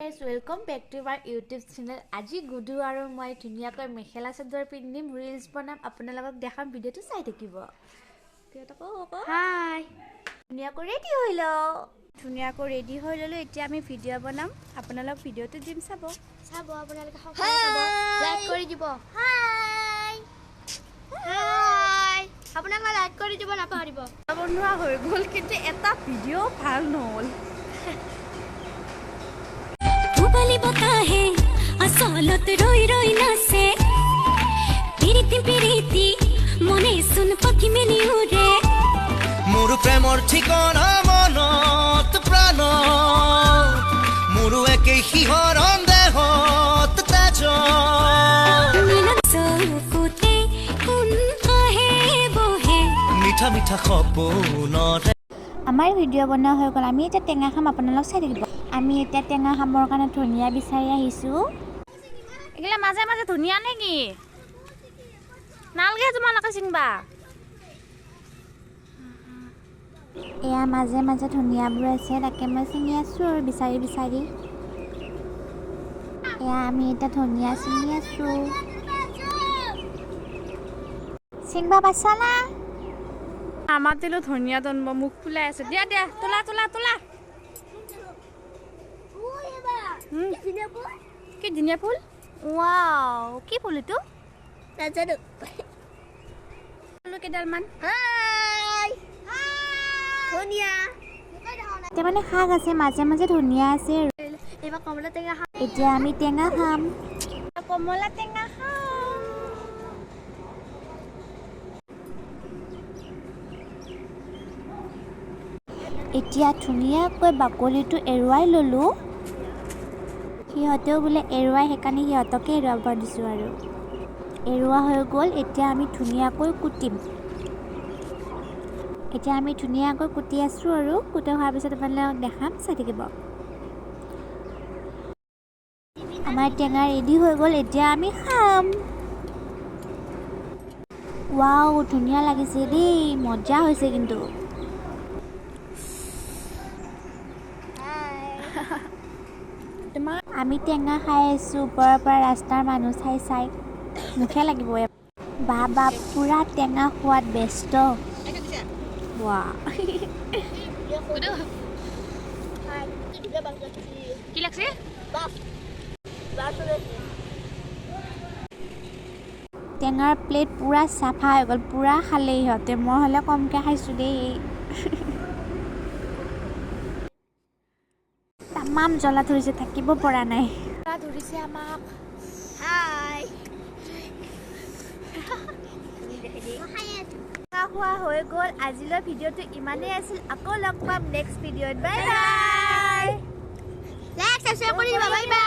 Guys, welcome back to our YouTube channel. আজি গুডু আৰু মই ধুনিয়াকৈ মেখেলা চাদৰ পিন্ধিম ৰিলছ বনাম আপোনালোকক দেখাম ভিডিওটো চাই থাকিব। হাই ধুনিয়াকৈ ৰেডি হৈ ললো এতিয়া আমি ভিডিও বনাম আপোনালোক ভিডিওটো দিম চাব আপোনালোকে লাইক কৰি দিব হাই আপোনালোকে লাইক কৰি দিব নাপাহৰিব বনোৱা হৈ গ'ল কিন্তু এটা ভিডিও ভাল নহ'ল বালি বতাহে আসলত রই রই নাচে পিরিতি পিরিতি মনে শুন পাখি মেলি উড়ে মোর প্রেমর ঠিকনা মনত প্রাণ মোর একে শিহরণ দেহত তেজ চকুতে কোন আহে বহে মিঠা মিঠা সপোনৰে আমাৰ ভিডিও বনোৱা হৈ গ'ল আমি এটা টেঙা খাম আপোনালোক চাই থাকিব আমি এটা টেঙা খামৰ কাৰণে ধনিয়া বিচাৰি আহিছোঁ এগিলা মাজে মাজে ধনিয়া নেকি নালগে তোমালোকে চিংবা এয়া মাজে মাজে ধনিয়াবোৰ আছে তাকে মই চিঙি আছোঁ আৰু বিচাৰি বিচাৰি এয়া আমি এটা ধনিয়া চিঙি আছোঁ চিংবা পাইছা না আমাৰ তেলো ধনিয়া দনব মুখ ফুলাই আছে দিয়া দিয়া তোলা তোলা তোলা কি ধুনীয়া ফুল ৱাও কি ফুল এইটো নাজানো কেইডালমান ধনিয়া এতিয়া মানে শাক আছে মাজে মাজে ধনিয়া আছে এইবাৰ কমলা টেঙা খাম এতিয়া আমি টেঙা খাম কমলা টেঙা খাম এতিয়া ধুনীয়াকৈ বাকলিটো এৰুৱাই ল'লোঁ সিহঁতেও বোলে এৰুৱাই সেইকাৰণে সিহঁতকে এৰুৱাব দিছোঁ আৰু এৰুৱা হৈ গ'ল এতিয়া আমি ধুনীয়াকৈ কুটিম এতিয়া আমি ধুনীয়াকৈ কুটি আছোঁ আৰু কুটি হোৱাৰ পিছত আপোনালোকক দেখাম চাই থাকিব আমাৰ টেঙা ৰেডি হৈ গ'ল এতিয়া আমি খাম ৱাও ধুনীয়া লাগিছে দেই মজা হৈছে কিন্তু আমি টেঙা খাই আছোঁ ওপৰৰ পৰা ৰাস্তাৰ মানুহ চাই চাই মুখে লাগিব বাবা পুৰা টেঙা খোৱাত ব্যস্ত কি লাগছে টেঙাৰ প্লেট পুৰা চাফা হৈ গ'ল পুৰা খালে সিহঁতে মই হ'লে কমকৈ খাইছোঁ দেই তামাম জ্বলা ধৰিছে থাকিব পৰা নাই ধৰিছে আমাক খোৱা হৈ গ'ল আজিলৈ ভিডিঅ'টো ইমানেই আছিল আকৌ লগ পাম নেক্সট ভিডিঅ'ত বাই বাই লাইক সাবস্ক্ৰাইব কৰি দিবা বাই বাই